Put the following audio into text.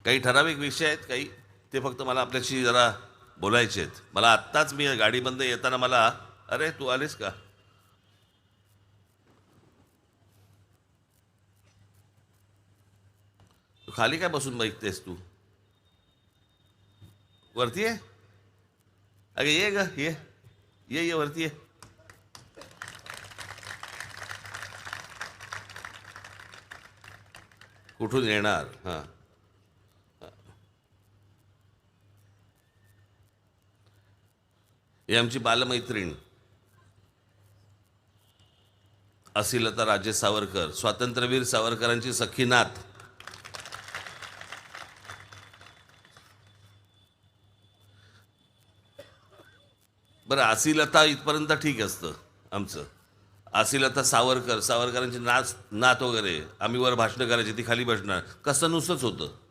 काही ठराविक विषय आहेत, काही ते फक्त मला आपल्याशी जरा बोलायचे आहेत. मला आत्ताच मी गाडीबंद येताना मला, अरे तू आलीस का? तू खाली काय बसून बघतेस तू? वरती आहे? अगे ये ग, ये वरती ये. कुठून येणार? हां. ही आमची बालमैत्रीण असिलता राजे सावरकर, स्वातंत्र्यवीर सावरकरांची सख्खी नात. बरं, असिलता इथपर्यंत ठीक असतं आमचं. असिलता सावरकर, सावरकरांची नाच नात वगैरे, आम्ही वर भाषणं करायची, ती खाली बसणार, कसं नुसतंच होतं.